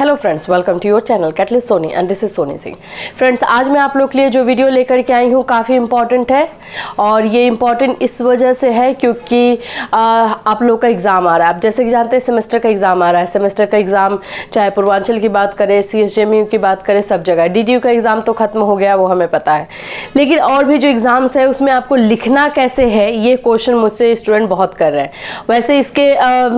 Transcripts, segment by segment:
Hello friends, welcome to your channel catalyst Soni and this is Soni Singh. Friends, आज मैं आप लोग के लिए जो वीडियो लेकर के आई हूँ काफ़ी इम्पॉर्टेंट है और ये इम्पॉर्टेंट इस वजह से है क्योंकि आप लोग का एग्ज़ाम आ रहा है। आप जैसे कि जानते हैं सेमेस्टर का एग्ज़ाम आ रहा है। सेमेस्टर का एग्ज़ाम चाहे पूर्वांचल की बात करें, CSJMU की बात करें, सब जगह। DDU का एग्ज़ाम तो ख़त्म हो गया, वो हमें पता है, लेकिन और भी जो एग्ज़ाम्स है उसमें आपको लिखना कैसे है, ये क्वेश्चन मुझसे स्टूडेंट बहुत कर रहे हैं। वैसे इसके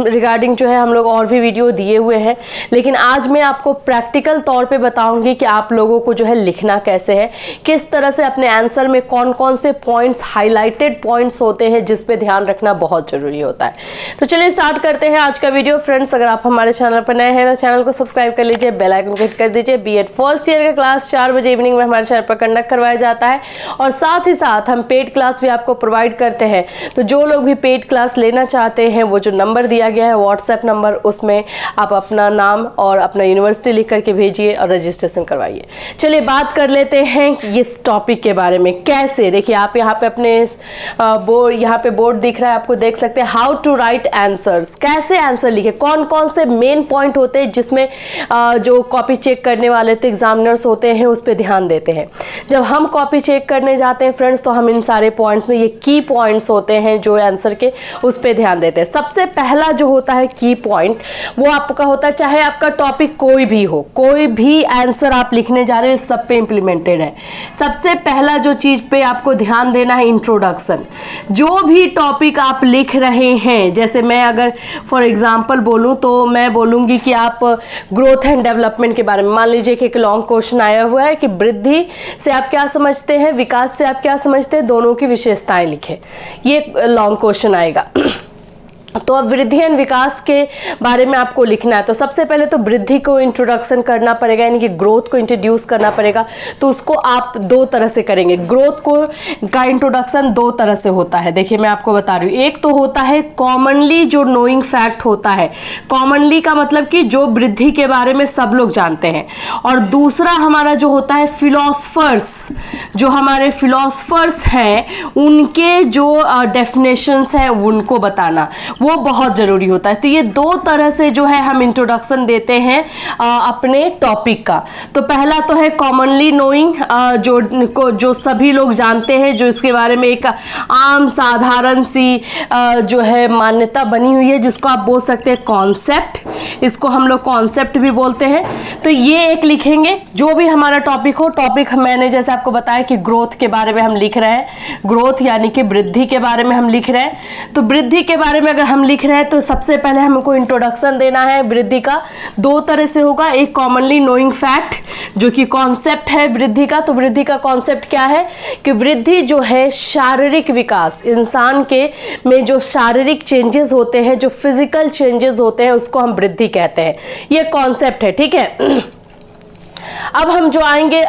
रिगार्डिंग जो है हम लोग और भी वीडियो दिए हुए हैं, लेकिन आज मैं आपको प्रैक्टिकल तौर पे बताऊंगी कि आप लोगों को जो है लिखना कैसे है, किस तरह से अपने आंसर में कौन कौन से पॉइंट्स, हाईलाइटेड पॉइंट्स होते हैं जिस पे ध्यान रखना बहुत जरूरी होता है। तो चलिए स्टार्ट करते हैं आज का वीडियो। फ्रेंड्स, अगर आप हमारे चैनल पर नए हैं तो चैनल को सब्सक्राइब कर लीजिए, बेल आइकन को हिट कर दीजिए। B.Ed फर्स्ट ईयर का क्लास 4 बजे इवनिंग में हमारे चैनल पर कंडक्ट करवाया जाता है और साथ ही साथ हम पेड क्लास भी आपको प्रोवाइड करते हैं। तो जो लोग भी पेड क्लास लेना चाहते हैं, वो जो नंबर दिया गया है व्हाट्सएप नंबर, उसमें आप अपना नाम और अपना यूनिवर्सिटी लिख करके भेजिए और रजिस्ट्रेशन करवाइए। चलिए बात कर लेते हैं इस टॉपिक के बारे में। कैसे, देखिए आप यहाँ पे अपने यहाँ पे बोर्ड दिख रहा है, आपको देख सकते हैं हाउ टू राइट आंसर्स। कैसे आंसर लिखे, कौन कौन से मेन पॉइंट होते हैं जिसमें जो कॉपी चेक करने वाले थे, एग्जामिनर्स होते हैं, उस पर ध्यान देते हैं। जब हम कॉपी चेक करने जाते हैं फ्रेंड्स, तो हम इन सारे पॉइंट्स में, ये की पॉइंट्स होते हैं जो आंसर के, उस पर ध्यान देते हैं। सबसे पहला जो होता है की पॉइंट, वो आपका होता है, चाहे आपका टॉपिक कोई भी हो, कोई भी आंसर आप लिखने जा रहे हैं, सब पे इंप्लीमेंटेड है। सबसे पहला जो चीज पे आपको ध्यान देना है, इंट्रोडक्शन। जो भी टॉपिक आप लिख रहे हैं, जैसे मैं अगर फॉर एग्जांपल बोलूं तो मैं बोलूंगी कि आप ग्रोथ एंड डेवलपमेंट के बारे में, मान लीजिए कि एक लॉन्ग क्वेश्चन आया हुआ है कि वृद्धि से आप क्या समझते हैं, विकास से आप क्या समझते हैं, दोनों की विशेषताएं लिखें। ये लॉन्ग क्वेश्चन आएगा। तो अब वृद्धि एंड विकास के बारे में आपको लिखना है। तो सबसे पहले तो वृद्धि को इंट्रोडक्शन करना पड़ेगा, यानी कि ग्रोथ को इंट्रोड्यूस करना पड़ेगा। तो उसको आप दो तरह से करेंगे। ग्रोथ को का इंट्रोडक्शन दो तरह से होता है। देखिए मैं आपको बता रही हूँ, एक तो होता है कॉमनली, जो नोइंग फैक्ट होता है। कॉमनली का मतलब कि जो वृद्धि के बारे में सब लोग जानते हैं। और दूसरा हमारा जो होता है फिलोसफर्स, जो हमारे फिलोसफर्स हैं उनके जो डेफिनेशंस हैं उनको बताना, वो बहुत जरूरी होता है। तो ये दो तरह से जो है हम इंट्रोडक्शन देते हैं अपने टॉपिक का। तो पहला तो है कॉमनली नोइंग, जो सभी लोग जानते हैं, जो इसके बारे में एक आम साधारण सी जो है मान्यता बनी हुई है, जिसको आप बोल सकते हैं कॉन्सेप्ट। इसको हम लोग कॉन्सेप्ट भी बोलते हैं। तो ये एक लिखेंगे, जो भी हमारा टॉपिक हो। टॉपिक मैंने जैसे आपको बताया कि ग्रोथ के बारे में हम लिख रहे हैं, ग्रोथ यानी कि वृद्धि के बारे में हम लिख रहे हैं। तो वृद्धि के बारे में अगर हम लिख रहे हैं तो सबसे पहले हमको इंट्रोडक्शन देना है। वृद्धि का दो तरह से होगा, एक कॉमनली नोइंग फैक्ट जो कि कॉन्सेप्ट है वृद्धि का। तो वृद्धि का कॉन्सेप्ट क्या है कि वृद्धि जो है शारीरिक विकास, इंसान के में जो शारीरिक चेंजेस होते हैं, जो फिजिकल चेंजेस होते हैं, उसको हम वृद्धि कहते हैं। ये कॉन्सेप्ट है, ठीक है। अब हम जो आएंगे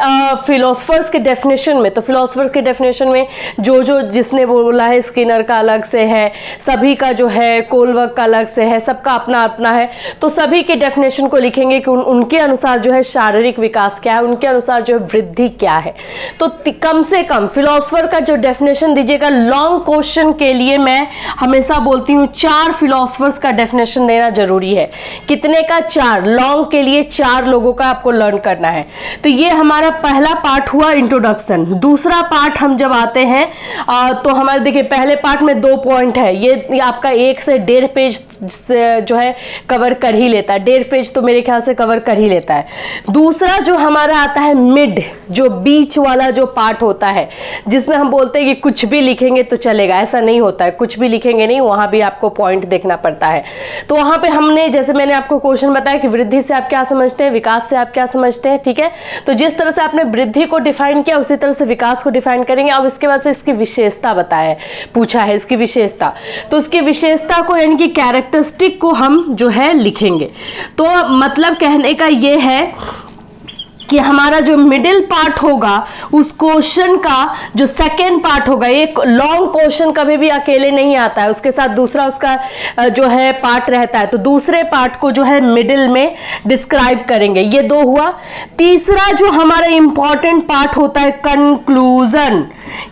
फिलोसफर्स के डेफिनेशन में। तो फिलोसफर्स के डेफिनेशन में जो जिसने बोला है, स्किनर का अलग से है, सभी का जो है कोलवर्क का अलग से है, सबका अपना अपना है। तो सभी के डेफिनेशन को लिखेंगे कि उनके अनुसार जो है शारीरिक विकास क्या है, उनके अनुसार जो है वृद्धि क्या है। तो कम से कम फिलोसफर का जो डेफिनेशन दीजिएगा। लॉन्ग क्वेश्चन के लिए मैं हमेशा बोलती हूँ 4 फिलोसफर्स का डेफिनेशन देना जरूरी है। कितने का? 4। लॉन्ग के लिए 4 लोगों का आपको लर्न करना है। तो ये हमारा पहला पार्ट हुआ इंट्रोडक्शन। दूसरा पार्ट हम जब आते हैं तो हमारे देखिए पहले पार्ट में 2 पॉइंट है। ये आपका 1 से 1.5 पेज से जो है कवर कर ही लेता है। 1.5 पेज तो मेरे ख्याल से कवर कर ही लेता है। दूसरा जो हमारा आता है मिड, जो बीच वाला जो पार्ट होता है, जिसमें हम बोलते हैं कि कुछ भी लिखेंगे तो चलेगा। ऐसा नहीं होता है, कुछ भी लिखेंगे नहीं, वहां भी आपको पॉइंट देखना पड़ता है। तो वहां पे हमने, जैसे मैंने आपको क्वेश्चन बताया कि वृद्धि से आप क्या समझते हैं, विकास से आप क्या समझते हैं, ठीक है। तो जिस तरह से आपने वृद्धि को डिफाइन किया, उसी तरह से विकास को डिफाइन करेंगे। अब इसके बाद से इसकी विशेषता बताया, पूछा है इसकी विशेषता। तो उसकी विशेषता को, यानी कि कैरेक्टरिस्टिक को हम जो है लिखेंगे। तो मतलब कहने का ये है कि हमारा जो मिडिल पार्ट होगा, उस क्वेश्चन का जो सेकेंड पार्ट होगा, एक लॉन्ग क्वेश्चन कभी भी अकेले नहीं आता है, उसके साथ दूसरा उसका जो है पार्ट रहता है। तो दूसरे पार्ट को जो है मिडिल में डिस्क्राइब करेंगे। ये 2 हुआ। तीसरा जो हमारा इंपॉर्टेंट पार्ट होता है कंक्लूजन।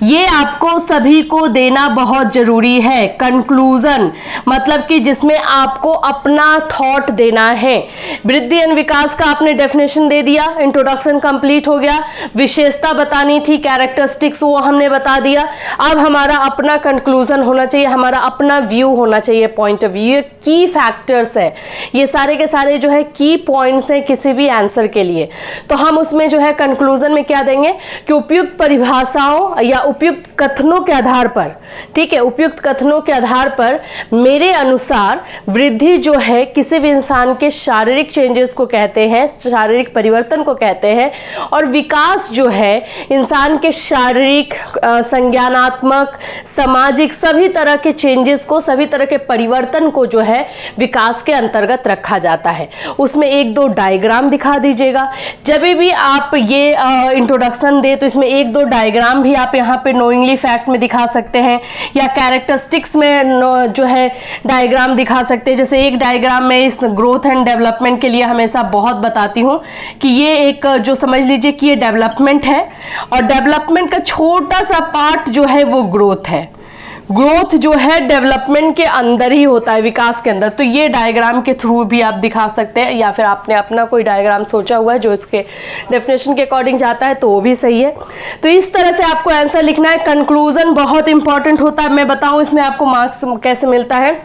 ये आपको सभी को देना बहुत जरूरी है। कंक्लूजन मतलब कि जिसमें आपको अपना थॉट देना है। वृद्धि एंड विकास का आपने डेफिनेशन दे दिया, इंट्रोडक्शन कंप्लीट हो गया, विशेषता बतानी थी, कैरेक्टरिस्टिक्स वो हमने बता दिया। अब हमारा अपना कंक्लूजन होना चाहिए, हमारा अपना व्यू होना चाहिए, पॉइंट ऑफ व्यू। ये की फैक्टर्स है, ये सारे के सारे जो है की पॉइंट्स हैं किसी भी आंसर के लिए। तो हम उसमें जो है कंक्लूजन में क्या देंगे कि उपयुक्त परिभाषाओं या उपयुक्त कथनों के आधार पर, ठीक है, उपयुक्त कथनों के आधार पर मेरे अनुसार वृद्धि जो है किसी भी इंसान के शारीरिक चेंजेस को कहते हैं, शारीरिक परिवर्तन को कहते हैं, और विकास जो है इंसान के शारीरिक, संज्ञानात्मक, सामाजिक सभी तरह के चेंजेस को, सभी तरह के परिवर्तन को जो है विकास के अंतर्गत रखा जाता है। उसमें एक दो डायग्राम दिखा दीजिएगा। जब भी आप ये इंट्रोडक्शन दे तो इसमें एक दो डायग्राम भी आप यहाँ पे नोइंगली फैक्ट में दिखा सकते हैं, या कैरेक्टरिस्टिक्स में जो है डायग्राम दिखा सकते हैं। जैसे एक डायग्राम में इस ग्रोथ एंड डेवलपमेंट के लिए हमेशा बहुत बताती हूँ कि ये एक जो समझ लीजिए कि ये डेवलपमेंट है, और डेवलपमेंट का छोटा सा पार्ट जो है वो ग्रोथ है। ग्रोथ जो है डेवलपमेंट के अंदर ही होता है, विकास के अंदर। तो ये डायग्राम के थ्रू भी आप दिखा सकते हैं, या फिर आपने अपना कोई डायग्राम सोचा हुआ है जो इसके डेफिनेशन के अकॉर्डिंग जाता है तो वो भी सही है। तो इस तरह से आपको आंसर लिखना है। कंक्लूजन बहुत इंपॉर्टेंट होता है। मैं बताऊं इसमें आपको मार्क्स कैसे मिलता है।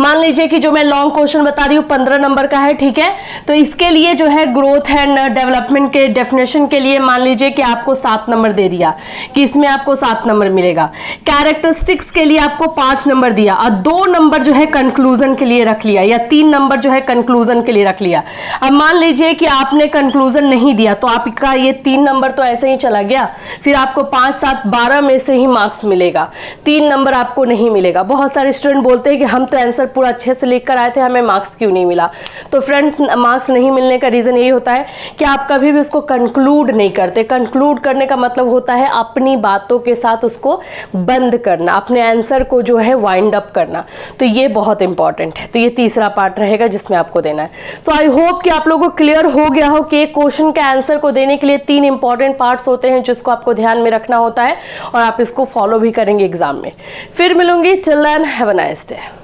मान लीजिए कि जो मैं लॉन्ग क्वेश्चन बता रही हूँ 15 नंबर का है, ठीक है। तो इसके लिए जो है ग्रोथ एंड डेवलपमेंट के डेफिनेशन के लिए मान लीजिए कि आपको 7 नंबर दे दिया, कि इसमें आपको 7 नंबर मिलेगा। कैरेक्टरिस्टिक्स के लिए आपको 5 नंबर दिया, और 2 नंबर जो है कंक्लूजन के लिए रख लिया, या 3 नंबर जो है कंक्लूजन के लिए रख लिया। अब मान लीजिए कि आपने कंक्लूजन नहीं दिया तो आपका ये 3 नंबर तो ऐसे ही चला गया, फिर आपको 5, 7, 12 में से ही मार्क्स मिलेगा, 3 नंबर आपको नहीं मिलेगा। बहुत सारे स्टूडेंट बोलते हैं कि हम तो आंसर पूरा अच्छे से लिख कर आए थे, हमें मार्क्स क्यों नहीं मिला। तो फ्रेंड्स, मार्क्स नहीं मिलने का रीजन यही होता है कि आप कभी भी उसको कंक्लूड नहीं करते। कंक्लूड करने का मतलब होता है अपनी बातों के साथ उसको बंद करना, अपने आंसर को जो है वाइंड अप करना। तो ये बहुत इंपॉर्टेंट है। तो ये तीसरा पार्ट रहेगा जिसमें आपको देना है। सो आई होप कि आप लोगों को क्लियर हो गया हो कि एक क्वेश्चन के आंसर को देने के लिए 3 इंपॉर्टेंट पार्ट्स होते हैं जिसको आपको ध्यान में रखना होता है, और आप इसको फॉलो भी करेंगे एग्जाम में। फिर मिलूंगी। Till then have a nice day.